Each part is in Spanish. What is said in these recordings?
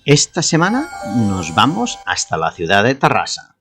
Esta semana nos vamos hasta la ciudad de Tarrasa,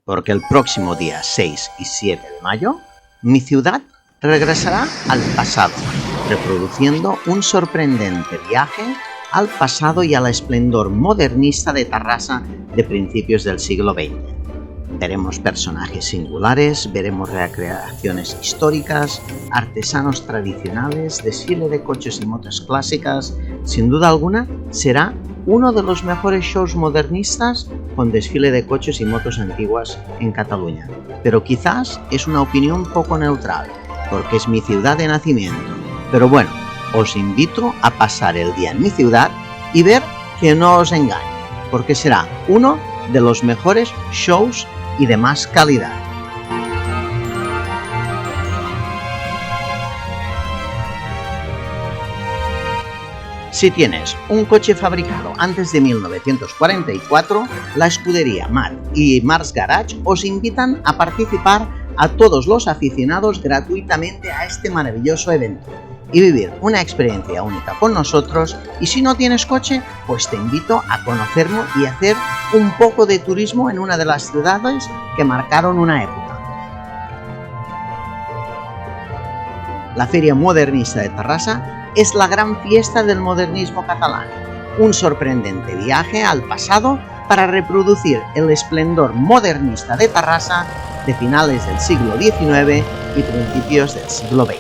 porque el próximo día 6 y 7 de mayo, mi ciudad regresará al pasado, reproduciendo un sorprendente viaje al pasado y al esplendor modernista de Tarrasa de principios del siglo XX. Veremos personajes singulares, veremos recreaciones históricas, artesanos tradicionales, desfile de coches y motos clásicas. Sin duda alguna, será uno de los mejores shows modernistas con desfile de coches y motos antiguas en Cataluña. Pero quizás es una opinión poco neutral, porque es mi ciudad de nacimiento. Pero bueno, os invito a pasar el día en mi ciudad y ver que no os engaño, porque será uno de los mejores shows y de más calidad. Si tienes un coche fabricado antes de 1944, la escudería Marc y Marc's Garage os invitan a participar a todos los aficionados gratuitamente a este maravilloso evento y vivir una experiencia única con nosotros. Y si no tienes coche, pues te invito a conocernos y hacer un poco de turismo en una de las ciudades que marcaron una época. La Feria Modernista de Tarrasa es la gran fiesta del modernismo catalán, un sorprendente viaje al pasado para reproducir el esplendor modernista de Tarrasa de finales del siglo XIX y principios del siglo XX.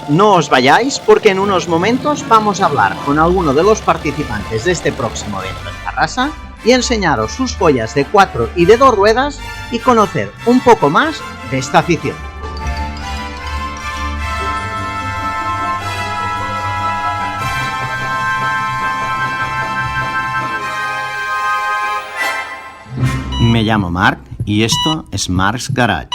No os vayáis, porque en unos momentos vamos a hablar con alguno de los participantes de este próximo evento en Tarrasa y enseñaros sus joyas de 4 y de 2 ruedas y conocer un poco más de esta afición. Me llamo Marc y esto es Marc's Garage.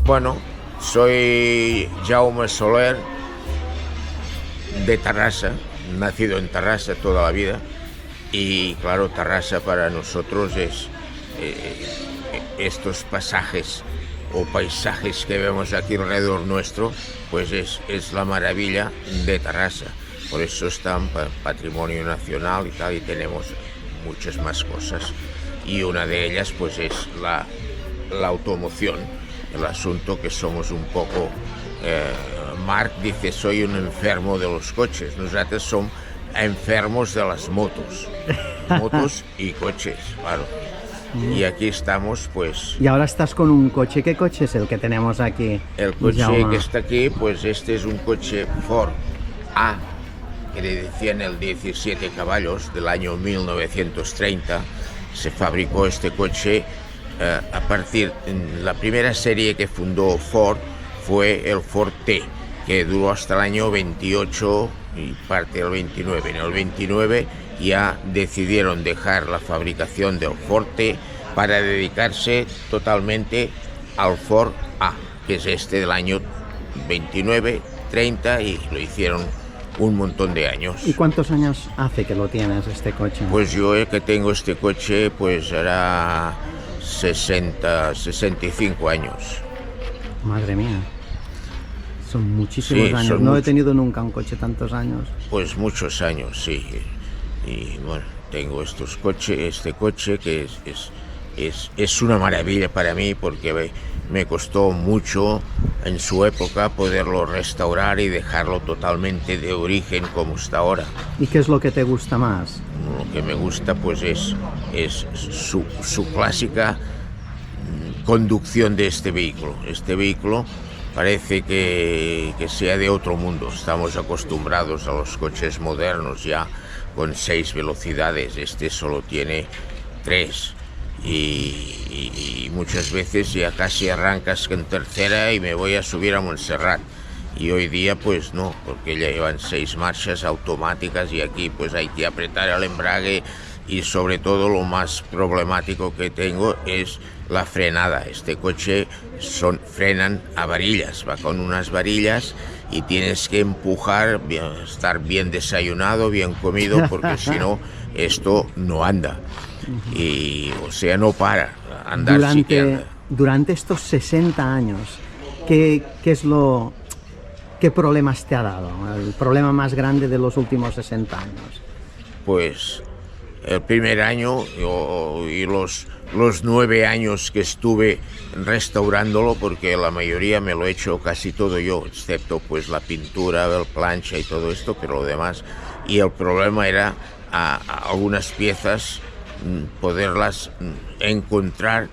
Bueno, soy Jaume Soler, de Tarrasa, nacido en Tarrasa toda la vida, y claro, Tarrasa para nosotros es estos pasajes o paisajes que vemos aquí alrededor nuestro, pues es la maravilla de Tarrasa. Por eso está en patrimonio nacional y tal, y tenemos muchas más cosas, y una de ellas pues es la automoción. El asunto que somos un poco... Marc dice, soy un enfermo de los coches. Nosotros somos enfermos de las motos. Motos y coches, claro. Y aquí estamos, pues... Y ahora estás con un coche. ¿Qué coche es el que tenemos aquí? El coche que está aquí, pues este es un coche Ford A, que le decían el 17 caballos, del año 1930. Se fabricó este coche... a partir de la primera serie que fundó Ford fue el Ford T, que duró hasta el año 28 y parte del 29. En el 29 ya decidieron dejar la fabricación del Ford T para dedicarse totalmente al Ford A, que es este del año 29, 30, y lo hicieron un montón de años. ¿Y cuántos años hace que lo tienes este coche? Pues yo que tengo este coche pues era 65 años. Madre mía, son muchísimos años. No he tenido nunca un coche tantos años. Pues muchos años, sí. Y bueno, tengo este coche que es una maravilla para mí, porque me costó mucho en su época poderlo restaurar y dejarlo totalmente de origen como está ahora. ¿Y qué es lo que te gusta más? Lo que me gusta pues es su clásica conducción de este vehículo. Este vehículo parece que sea de otro mundo. Estamos acostumbrados a los coches modernos ya con 6 velocidades. Este solo tiene 3. Y muchas veces ya casi arrancas en tercera y me voy a subir a Montserrat. Y hoy día pues no, porque ya llevan 6 marchas automáticas y aquí pues hay que apretar el embrague, y sobre todo lo más problemático que tengo es la frenada. Este coche frenan a varillas, va con unas varillas y tienes que empujar, estar bien desayunado, bien comido, porque si no esto no anda. y o sea, no para, andar sí que anda. Durante estos 60 años, ¿qué problemas te ha dado? El problema más grande de los últimos 60 años. Pues el primer año y los 9 años que estuve restaurándolo, porque la mayoría me lo he hecho casi todo yo, excepto pues la pintura, el plancha y todo esto, pero lo demás. Y el problema era a algunas piezas poderlas encontrar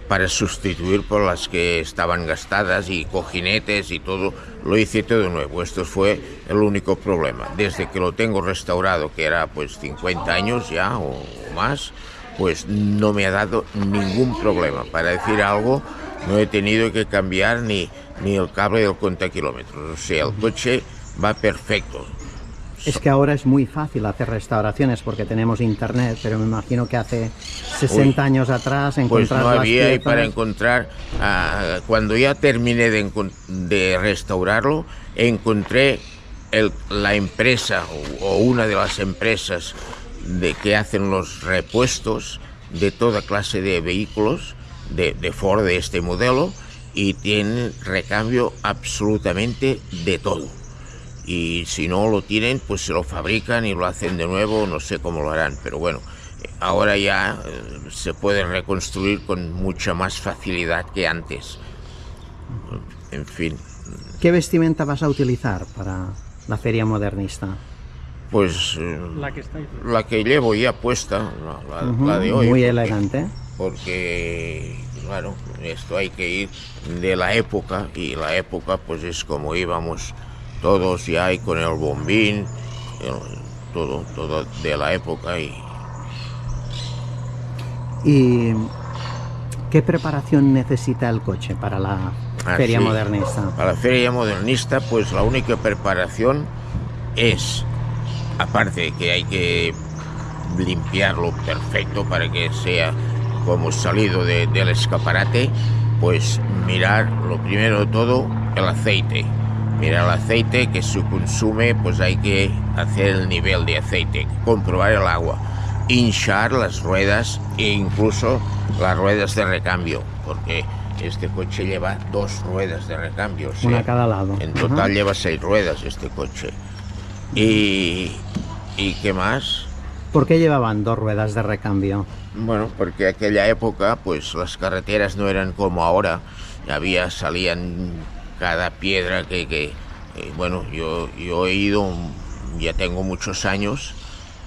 para sustituir por las que estaban gastadas, y cojinetes y todo, lo hice todo nuevo. Esto fue el único problema. Desde que lo tengo restaurado, que era pues 50 años ya o más, pues no me ha dado ningún problema. Para decir algo, no he tenido que cambiar ni el cable del contakilómetros. O sea, el coche va perfecto. Es que ahora es muy fácil hacer restauraciones porque tenemos internet, pero me imagino que hace 60 años atrás encontrar pues no había, las y para encontrar, cuando ya terminé de restaurarlo, encontré la empresa o una de las empresas que hacen los repuestos de toda clase de vehículos de Ford, de este modelo, y tienen recambio absolutamente de todo. Y si no lo tienen, pues se lo fabrican y lo hacen de nuevo, no sé cómo lo harán, pero bueno, ahora ya se puede reconstruir con mucha más facilidad que antes. En fin. ¿Qué vestimenta vas a utilizar para la feria modernista? Pues la que llevo ya puesta, la de hoy. Muy elegante. Porque, claro, esto hay que ir de la época, y la época pues es como íbamos todos ya, y con el bombín, todo de la época. ¿Y qué preparación necesita el coche para la feria modernista? Para la feria modernista, pues la única preparación es, aparte de que hay que limpiarlo perfecto para que sea como salido del escaparate, pues mirar lo primero de todo el aceite. Mira el aceite que se consume, pues hay que hacer el nivel de aceite, comprobar el agua, hinchar las ruedas e incluso las ruedas de recambio, porque este coche lleva 2 ruedas de recambio. Una a cada lado. En total lleva 6 ruedas este coche. ¿Y qué más? ¿Por qué llevaban 2 ruedas de recambio? Bueno, porque en aquella época pues las carreteras no eran como ahora, salían cada piedra que bueno, yo he ido, ya tengo muchos años,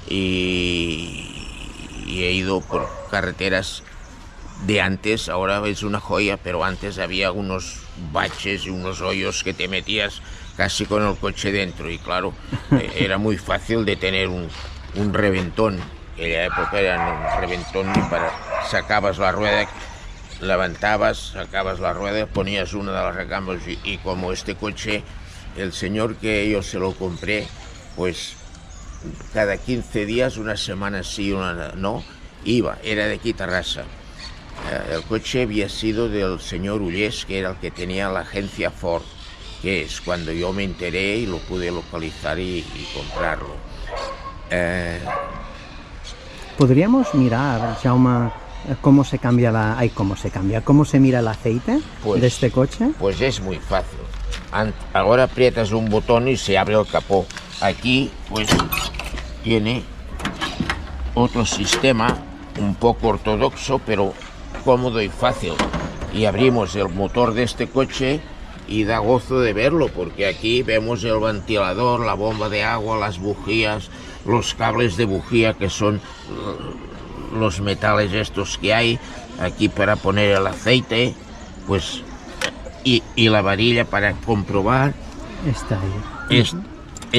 y he ido por carreteras de antes. Ahora es una joya, pero antes había unos baches y unos hoyos que te metías casi con el coche dentro, y claro, era muy fácil de tener un reventón. En aquella época era un reventón, y sacabas la rueda, levantabas, sacabas la rueda, ponías una de las recambios, y como este coche, el señor que yo se lo compré, pues cada 15 días, una semana sí, una no, era de aquí Tarrasa. El coche había sido del señor Ullés, que era el que tenía la agencia Ford, que es cuando yo me enteré y lo pude localizar y comprarlo. ¿Podríamos mirar, Jaume, cómo se mira el aceite de este coche? Pues es muy fácil. Ahora aprietas un botón y se abre el capó. Aquí pues tiene otro sistema un poco ortodoxo, pero cómodo y fácil. Y abrimos el motor de este coche y da gozo de verlo, porque aquí vemos el ventilador, la bomba de agua, las bujías, los cables de bujía, que son los metales estos que hay aquí para poner el aceite, pues, y la varilla para comprobar. Está ahí. Es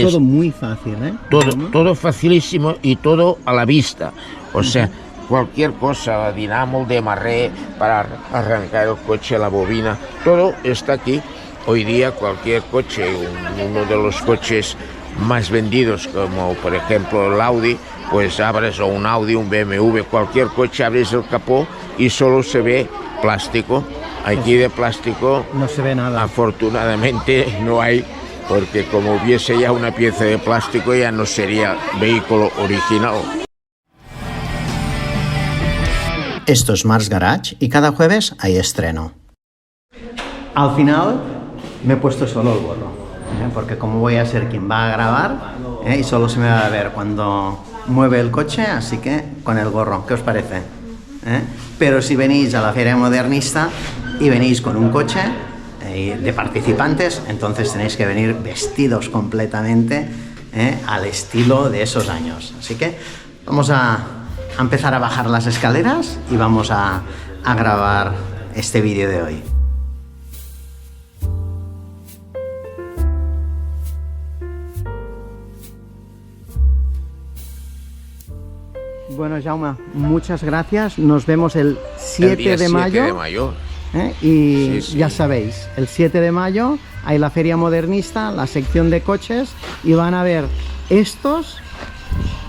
todo muy fácil, ¿eh? Todo facilísimo y todo a la vista. O sea, cualquier cosa, dinamo de marré para arrancar el coche, la bobina, todo está aquí. Hoy día cualquier coche, uno de los coches más vendidos, como por ejemplo el Audi, pues abres, o un Audi, un BMW, cualquier coche, abres el capó y solo se ve plástico. Aquí de plástico no se ve nada. Afortunadamente no hay, porque como hubiese ya una pieza de plástico ya no sería vehículo original. Esto es Mars Garage y cada jueves hay estreno. Al final me he puesto solo el gorro, porque como voy a ser quien va a grabar, y solo se me va a ver cuando mueve el coche, así que con el gorro, ¿qué os parece? Pero si venís a la Feria Modernista y venís con un coche de participantes, entonces tenéis que venir vestidos completamente al estilo de esos años. Así que vamos a empezar a bajar las escaleras y vamos a grabar este vídeo de hoy. Bueno, Jaume, muchas gracias. Nos vemos el 7 de mayo. Y sí. Ya sabéis, el 7 de mayo hay la Feria Modernista, la sección de coches, y van a ver estos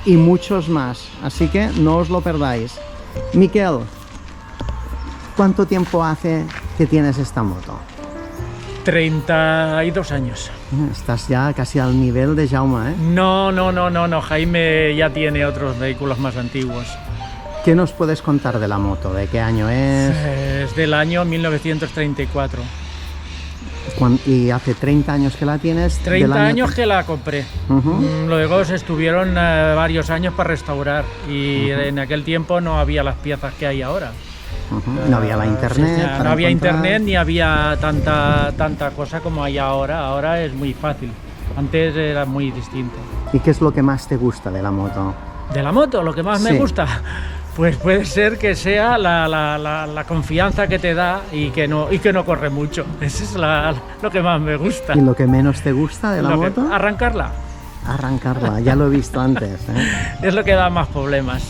y muchos más. Así que no os lo perdáis. Miquel, ¿cuánto tiempo hace que tienes esta moto? 32 años. Estás ya casi al nivel de Jaume, ¿eh? No, Jaime ya tiene otros vehículos más antiguos. ¿Qué nos puedes contar de la moto? ¿De qué año es? Es del año 1934. ¿Y hace 30 años que la tienes? 30 años que la compré. Luego se estuvieron varios años para restaurar y en aquel tiempo no había las piezas que hay ahora. No había la internet. No había internet ni había tanta cosa como hay ahora. Ahora es muy fácil. Antes era muy distinto. ¿Y qué es lo que más te gusta de la moto? ¿De la moto? Lo que más me gusta, pues puede ser que sea la confianza que te da y que no corre mucho. Eso es lo que más me gusta. ¿Y lo que menos te gusta de la moto? Arrancarla. Arrancarla, ya lo he visto antes. Es lo que da más problemas.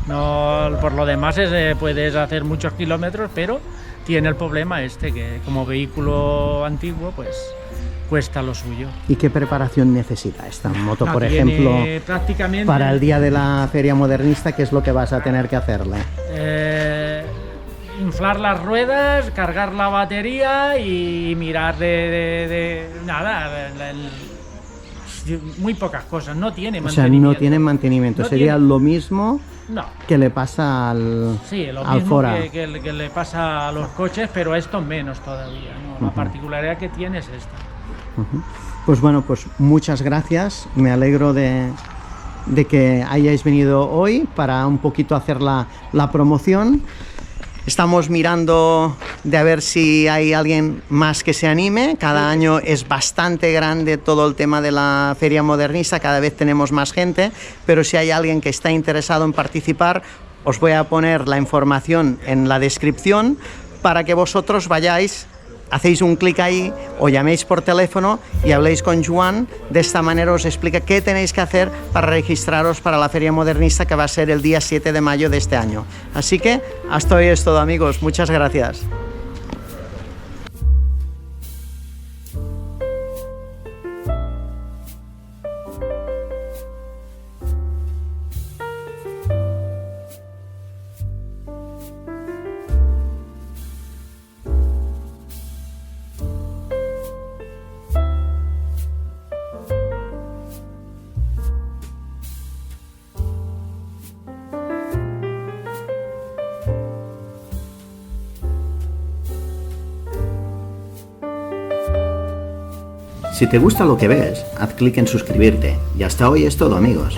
No, por lo demás puedes hacer muchos kilómetros, pero tiene el problema que como vehículo antiguo, pues cuesta lo suyo. ¿Y qué preparación necesita esta moto, por ejemplo, para el día de la Feria Modernista? ¿Qué es lo que vas a tener que hacerle? Inflar las ruedas, cargar la batería y mirar muy pocas cosas, no tiene mantenimiento. O sea, no tiene mantenimiento, sería lo mismo que le pasa al Fora. Que le pasa a los coches, pero esto menos todavía, ¿no? La particularidad que tiene es esta. Pues bueno, pues muchas gracias, me alegro de que hayáis venido hoy para un poquito hacer la promoción. Estamos mirando de a ver si hay alguien más que se anime. Cada año es bastante grande todo el tema de la Feria Modernista, cada vez tenemos más gente, pero si hay alguien que está interesado en participar, os voy a poner la información en la descripción para que vosotros vayáis, hacéis un clic ahí o llaméis por teléfono y habléis con Joan. De esta manera os explica qué tenéis que hacer para registraros para la Feria Modernista, que va a ser el día 7 de mayo de este año. Así que hasta hoy es todo, amigos. Muchas gracias. Si te gusta lo que ves, haz clic en suscribirte. Y hasta hoy es todo, amigos.